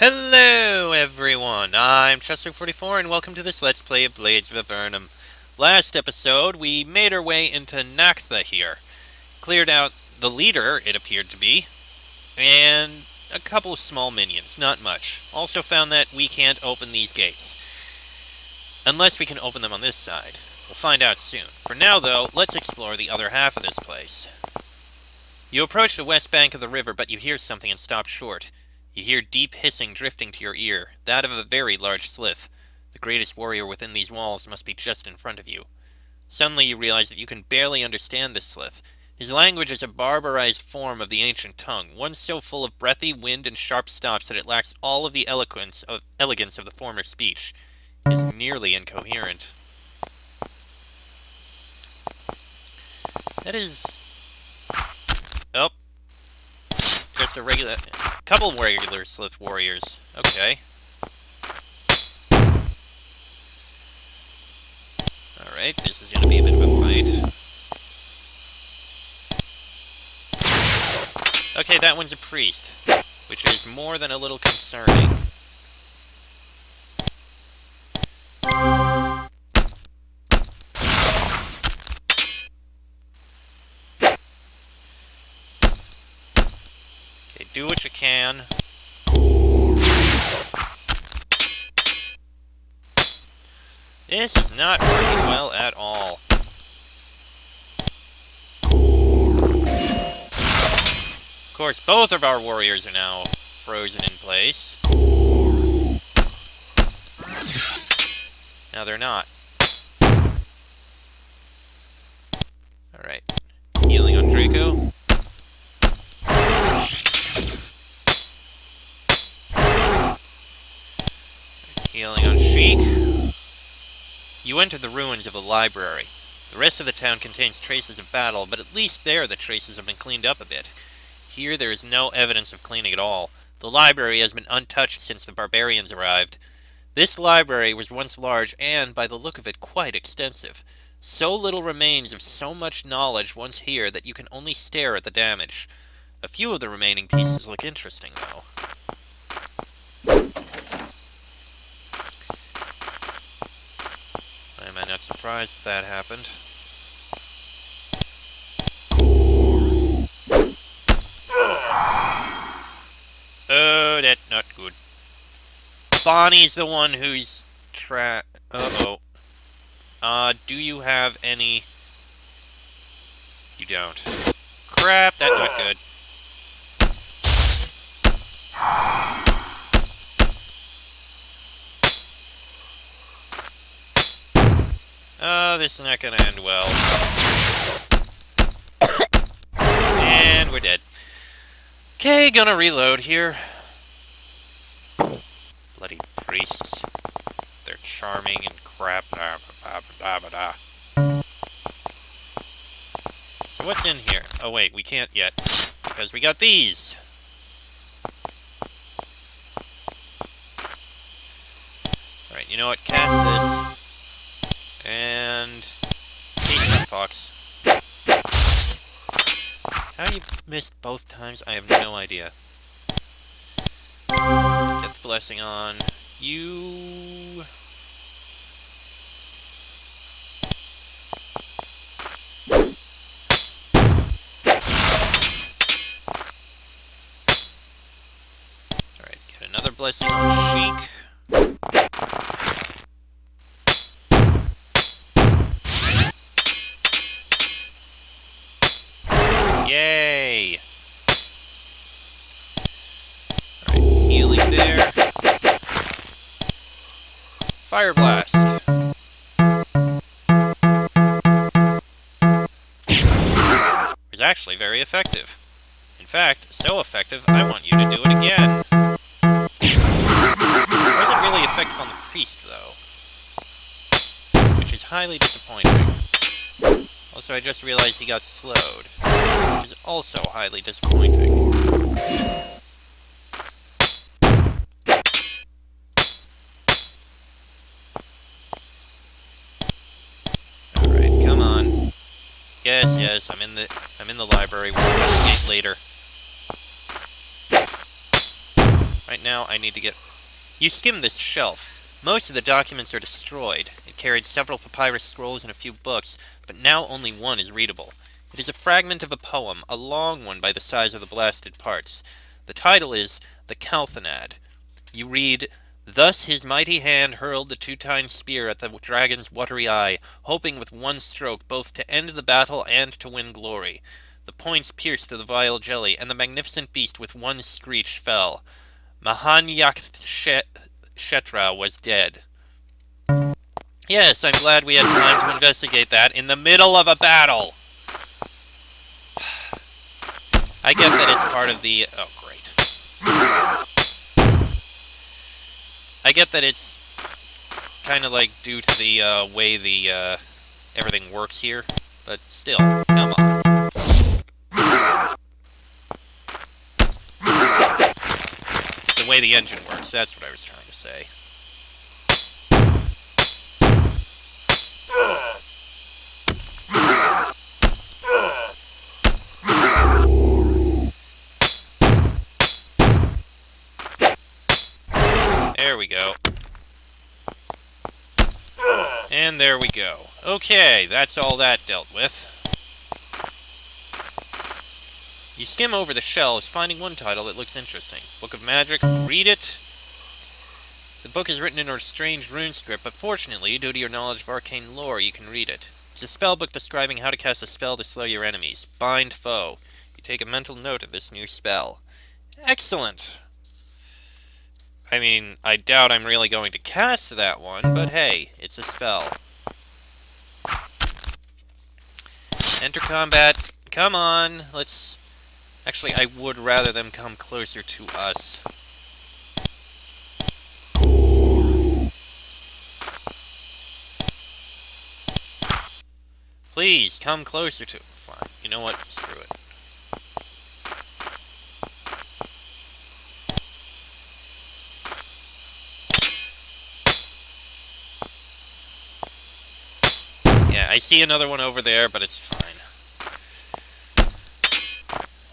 Hello everyone, I'm Chester44 and welcome to this Let's Play of Blades of Avernum. Last episode, we made our way into Naktha here. Cleared out the leader, it appeared to be, and a couple of small minions, not much. Also found that we can't open these gates. Unless we can open them on this side. We'll find out soon. For now though, let's explore the other half of this place. You approach the west bank of the river, but you hear something and stop short. You hear deep hissing drifting to your ear, that of a very large slith. The greatest warrior within these walls must be just in front of you. Suddenly you realize that you can barely understand this slith. His language is a barbarized form of the ancient tongue, one so full of breathy wind and sharp stops that it lacks all of the elegance of the former speech. It is nearly incoherent. That is... Oh. Just a regular... Couple regular Slith warriors. Okay. Alright, this is gonna be a bit of a fight. Okay, that one's a priest, which is more than a little concerning. Okay, do what you can. This is not working well at all. Of course, both of our warriors are now frozen in place. Now they're not. Alright. Healing on Draco. Healing on Sheik. You enter the ruins of the library. The rest of the town contains traces of battle, but at least there the traces have been cleaned up a bit. Here there is no evidence of cleaning at all. The library has been untouched since the Barbarians arrived. This library was once large and, by the look of it, quite extensive. So little remains of so much knowledge once here that you can only stare at the damage. A few of the remaining pieces look interesting, though. Why am I not surprised that happened? Oh, that's not good. Bonnie's the one who's Uh-oh. Do you have any... You don't. Crap, that's not good. Oh, this is not gonna end well. And we're dead. Okay, gonna reload here. Bloody priests. They're charming and crap. So what's in here? Oh wait, we can't yet. Because we got these. Alright, you know what? Cast this. And... Peace, Fox. How you missed both times, I have no idea. Get the blessing on. You... Alright, get another blessing on Sheik. Yay! Alright, healing there. Fire Blast. It was actually very effective. In fact, so effective, I want you to do it again. It wasn't really effective on the priest, though. Which is highly disappointing. Also, I just realized he got slowed, which is also highly disappointing. Alright, come on. Yes, I'm in the library. We'll investigate later. Right now, I need to get... You skim this shelf. Most of the documents are destroyed. It carried several papyrus scrolls and a few books, but now only one is readable. It is a fragment of a poem, a long one by the size of the blasted parts. The title is The Calthanad. You read, "Thus his mighty hand hurled the two-tined spear at the dragon's watery eye, hoping with one stroke both to end the battle and to win glory. The points pierced to the vile jelly, and the magnificent beast with one screech fell. Shetra was dead." Yes, I'm glad we had time to investigate that in the middle of a battle. I get that it's part of the... Oh, great. I get that it's kind of like due to the way the everything works here, but still, come on. The way the engine works, that's what I was trying to say. There we go. And there we go. Okay, that's all that dealt with. You skim over the shelves, finding one title that looks interesting. Book of Magic. Read it. The book is written in a strange rune script, but fortunately, due to your knowledge of arcane lore, you can read it. It's a spell book describing how to cast a spell to slow your enemies. Bind foe. You take a mental note of this new spell. Excellent! I mean, I doubt I'm really going to cast that one, but hey, it's a spell. Enter combat. Come on, let's... Actually, I would rather them come closer to us. Please, come closer to... Fine, you know what? Screw it. Yeah, I see another one over there, but it's fine.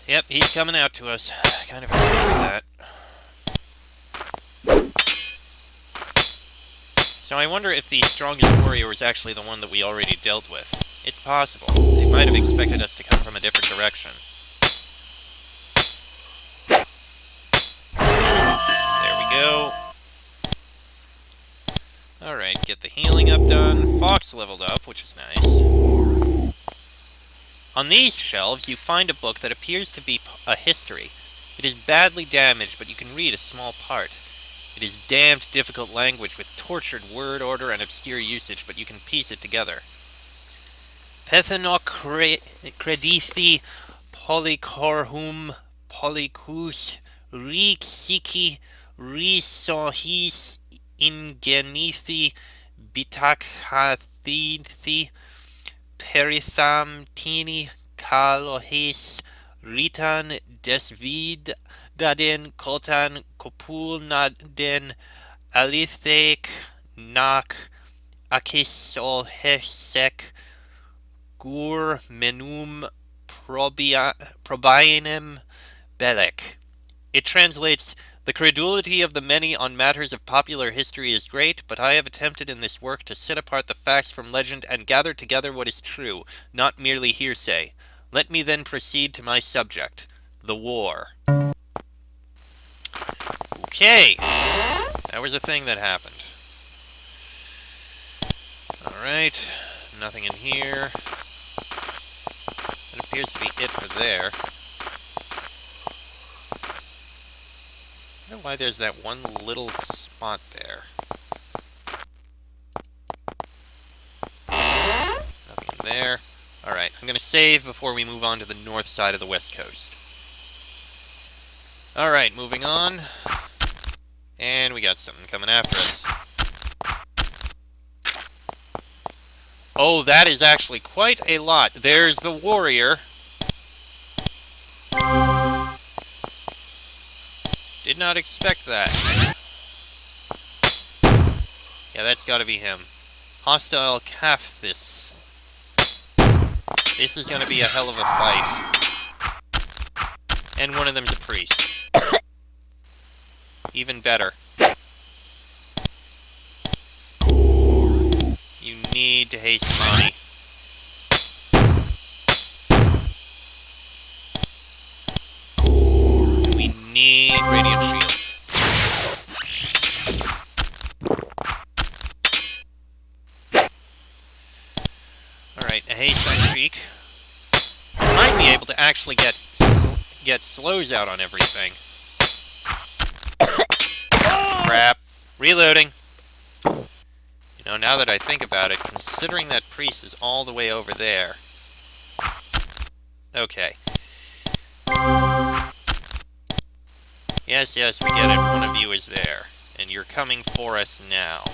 Yep, he's coming out to us. Kind of expected that. So I wonder if the strongest warrior was actually the one that we already dealt with. It's possible. They might have expected us to come from a different direction. There we go. Alright, get the healing up done. Fox leveled up, which is nice. On these shelves, you find a book that appears to be a history. It is badly damaged, but you can read a small part. It is damned difficult language with tortured word order and obscure usage, but you can piece it together. Pethenocredithi polycorhum polycus rixiki risohis ingenithi bitakhathithi perithamtini kalohis ritan desvidaden kotan kopulnaden alithek nak akisolhesek gur menum probianem belek. It translates, "The credulity of the many on matters of popular history is great, but I have attempted in this work to set apart the facts from legend and gather together what is true, not merely hearsay. Let me then proceed to my subject, the war." Okay, that was a thing that happened. Alright, nothing in here. That appears to be it for there. I don't know why there's that one little spot there. Nothing in there. Alright, I'm going to save before we move on to the north side of the west coast. Alright, moving on. And we got something coming after us. Oh, that is actually quite a lot. There's the warrior. Did not expect that. Yeah, that's gotta be him. Hostile Caphthis. This is gonna be a hell of a fight. And one of them's a priest. Even better. You need to haste Monty. We need Radiant Shield. Alright, a haste on Sheik. Might be able to actually get slows out on everything. Crap. Reloading. You know, now that I think about it, considering that priest is all the way over there. Okay. Yes, yes, we get it. One of you is there. And you're coming for us now.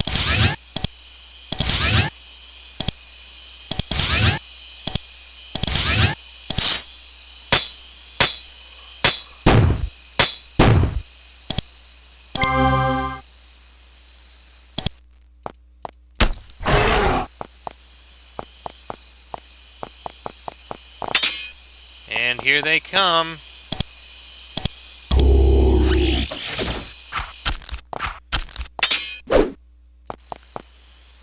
And here they come.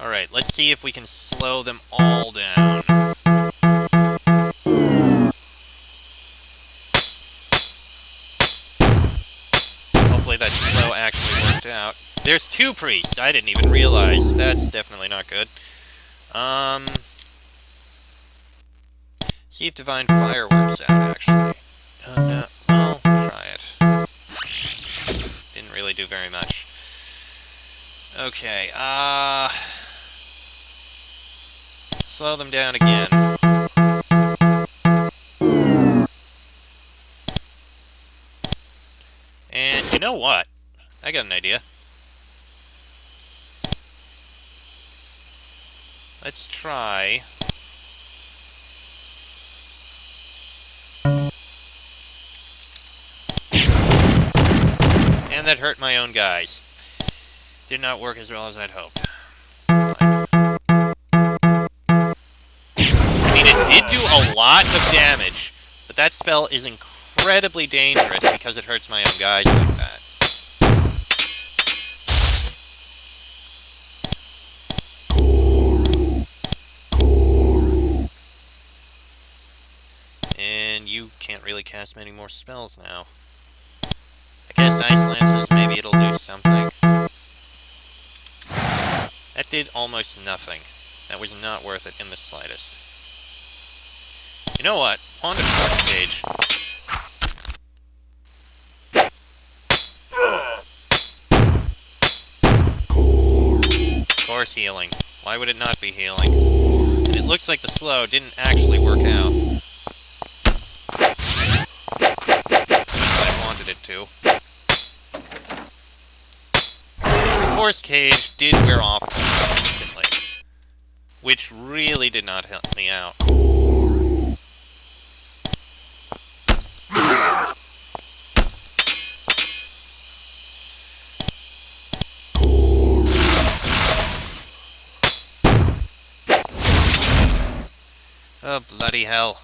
Alright, let's see if we can slow them all down. Hopefully that slow actually worked out. There's 2 priests. I didn't even realize. That's definitely not good. See if Divine Fire works out, actually. No. Well, try it. Didn't really do very much. Okay, slow them down again. And you know what? I got an idea. Let's try... And that hurt my own guys. Did not work as well as I'd hoped. Fine. I mean, it did do a lot of damage, but that spell is incredibly dangerous because it hurts my own guys like that. And you can't really cast many more spells now. I guess Ice Lances, maybe it'll do something. That did almost nothing. That was not worth it in the slightest. You know what? On to Force Cage. Of course healing. Why would it not be healing? And it looks like the slow didn't actually work out. I wanted it to. The Force Cage did wear off instantly, which really did not help me out. Oh, bloody hell.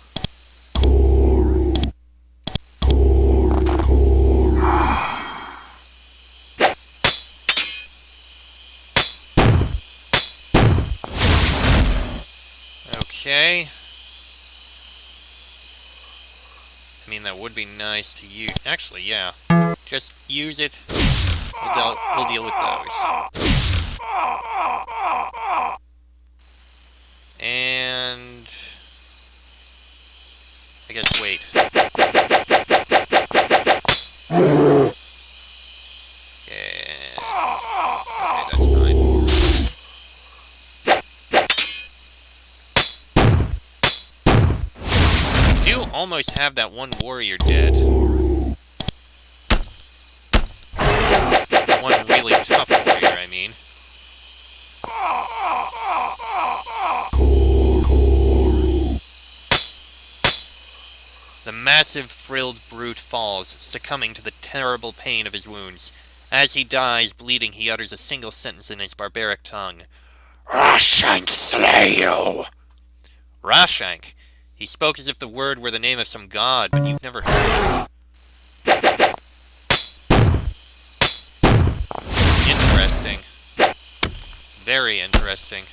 Okay. I mean, that would be nice to use. Actually, yeah. Just use it. We'll deal with those. And... I guess wait. Okay, that's fine. We do almost have that one warrior dead. One really tough warrior, I mean. The massive, frilled brute falls, succumbing to the terrible pain of his wounds. As he dies, bleeding, he utters a single sentence in his barbaric tongue. "Rashank slay you!" Rashank? He spoke as if the word were the name of some god, but you've never heard of it. Very interesting.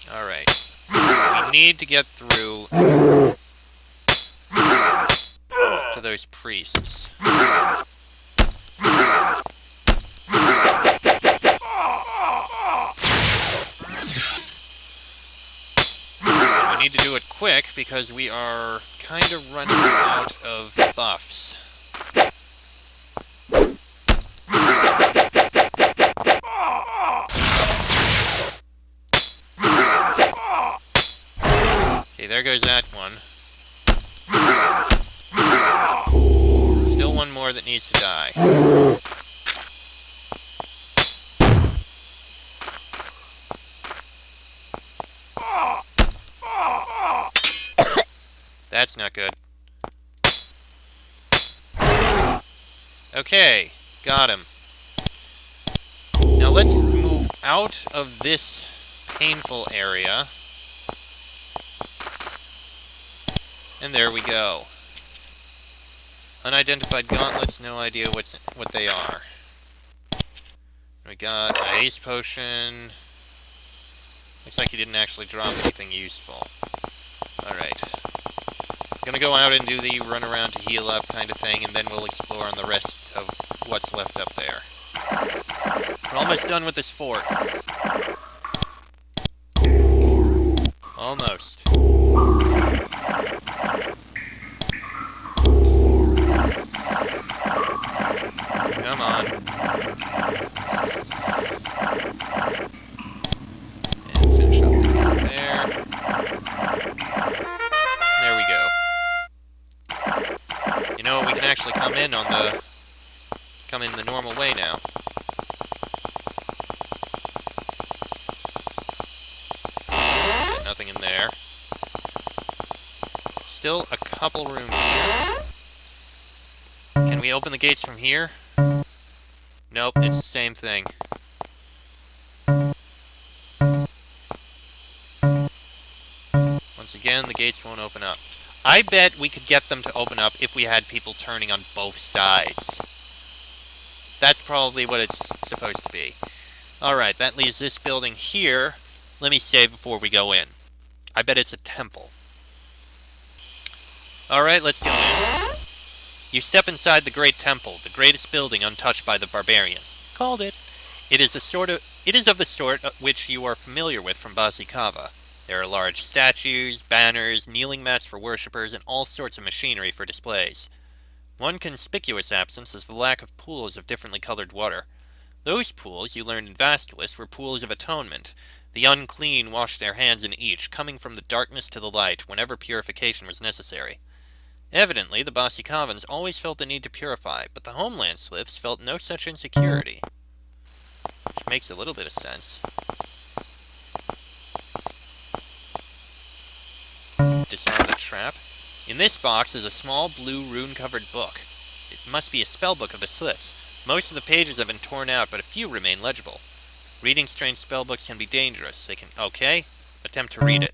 Alright. We need to get through to those priests. We need to do it quick because we are kind of running out of buffs. Okay, there goes that one. Still one more that needs to die. That's not good. Okay, got him. Now let's move out of this painful area. And there we go. Unidentified gauntlets, no idea what they are. We got a haste potion. Looks like he didn't actually drop anything useful. Alright. Gonna go out and do the run around to heal up kind of thing, and then we'll explore on the rest of what's left up there. We're almost done with this fort. Almost. Come on. And finish up there. There we go. You know, we can actually come in the normal way now. Yeah, nothing in there. Still a couple rooms here. Can we open the gates from here? Nope, it's the same thing. Once again, the gates won't open up. I bet we could get them to open up if we had people turning on both sides. That's probably what it's supposed to be. Alright, that leaves this building here. Let me save before we go in. I bet it's a temple. Alright, let's go in. You step inside the Great Temple, the greatest building untouched by the barbarians. Called it. It is of the sort which you are familiar with from Basikava. There are large statues, banners, kneeling mats for worshippers, and all sorts of machinery for displays. One conspicuous absence is the lack of pools of differently colored water. Those pools, you learned in Vastulis, were pools of atonement. The unclean washed their hands in each, coming from the darkness to the light whenever purification was necessary. Evidently, the Basikavans always felt the need to purify, but the homeland Slyths felt no such insecurity. Which makes a little bit of sense. Disarm the trap. In this box is a small blue rune-covered book. It must be a spellbook of the Slyths. Most of the pages have been torn out, but a few remain legible. Reading strange spellbooks can be dangerous. They can... Okay. Attempt to read it.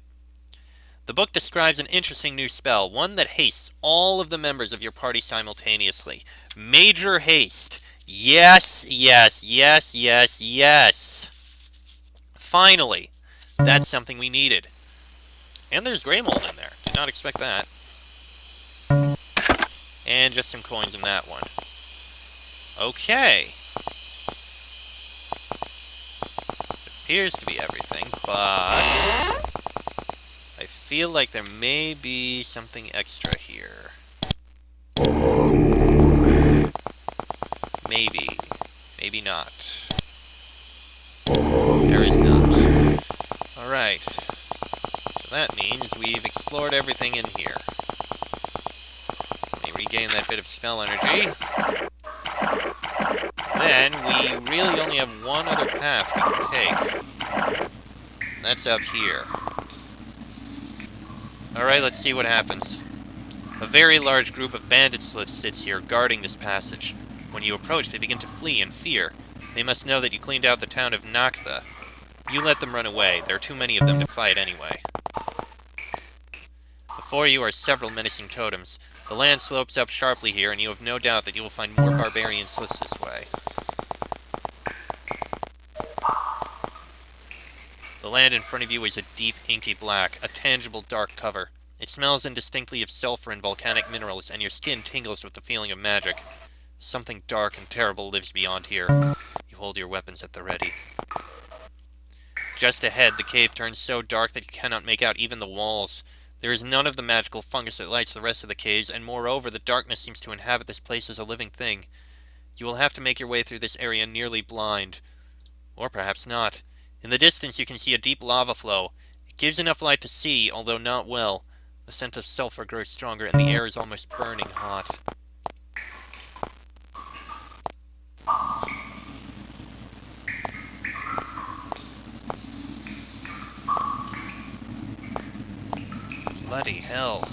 The book describes an interesting new spell, one that hastes all of the members of your party simultaneously. Major haste. Yes, yes, yes, yes, yes. Finally. That's something we needed. And there's Grey Mold in there. Did not expect that. And just some coins in that one. Okay. Appears to be everything, but... I feel like there may be something extra here. Maybe. Maybe not. There is not. Alright. So that means we've explored everything in here. Let me regain that bit of spell energy. Then, we really only have one other path we can take. That's up here. Alright, let's see what happens. A very large group of bandit Slyths sits here, guarding this passage. When you approach, they begin to flee in fear. They must know that you cleaned out the town of Naktha. You let them run away. There are too many of them to fight anyway. The Before you are several menacing totems. The land slopes up sharply here, and you have no doubt that you will find more barbarian sliths this way. The land in front of you is a deep, inky black, a tangible dark cover. It smells indistinctly of sulfur and volcanic minerals, and your skin tingles with the feeling of magic. Something dark and terrible lives beyond here. You hold your weapons at the ready. Just ahead, the cave turns so dark that you cannot make out even the walls. There is none of the magical fungus that lights the rest of the caves, and moreover, the darkness seems to inhabit this place as a living thing. You will have to make your way through this area nearly blind. Or perhaps not. In the distance, you can see a deep lava flow. It gives enough light to see, although not well. The scent of sulfur grows stronger, and the air is almost burning hot. Bloody hell.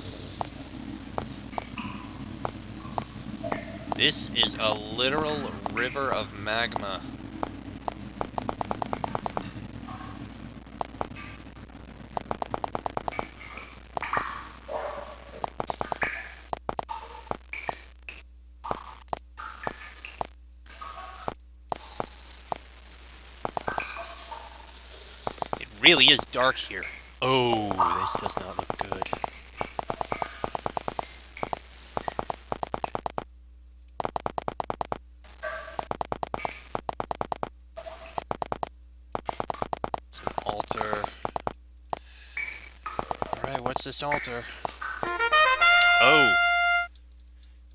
This is a literal river of magma. It really is dark here. Oh, this does not look good. It's an altar. Alright, what's this altar? Oh!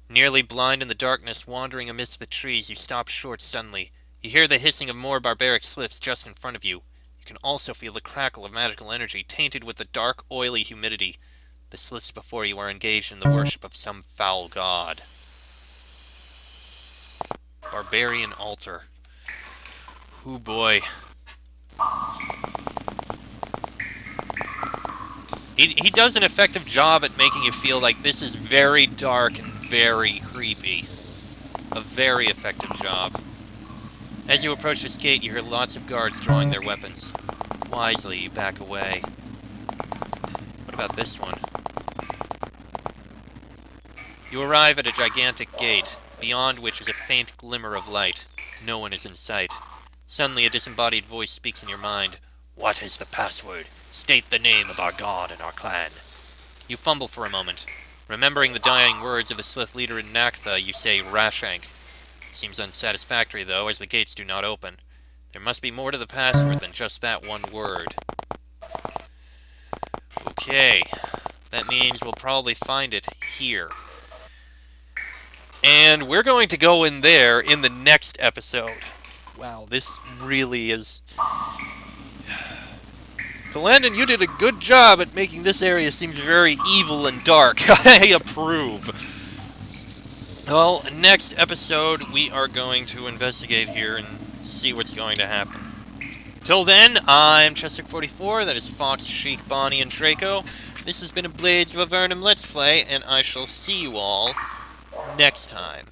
Nearly blind in the darkness, wandering amidst the trees, you stop short suddenly. You hear the hissing of more barbaric sliths just in front of you. You can also feel the crackle of magical energy, tainted with the dark, oily humidity. The sliths before you are engaged in the worship of some foul god. Barbarian altar. Ooh boy. He does an effective job at making you feel like this is very dark and very creepy. A very effective job. As you approach this gate, you hear lots of guards drawing their weapons. Wisely, you back away. What about this one? You arrive at a gigantic gate, beyond which is a faint glimmer of light. No one is in sight. Suddenly, a disembodied voice speaks in your mind. What is the password? State the name of our god and our clan. You fumble for a moment. Remembering the dying words of the Slith leader in Naktha, you say Rashank. It seems unsatisfactory, though, as the gates do not open. There must be more to the password than just that one word. Okay. That means we'll probably find it here. And we're going to go in there in the next episode. Wow, this really is... Landon, you did a good job at making this area seem very evil and dark. I approve. Well, next episode, we are going to investigate here and see what's going to happen. Till then, I'm Chester44, that is Fox, Sheik, Bonnie, and Draco. This has been a Blades of Avernum Let's Play, and I shall see you all next time.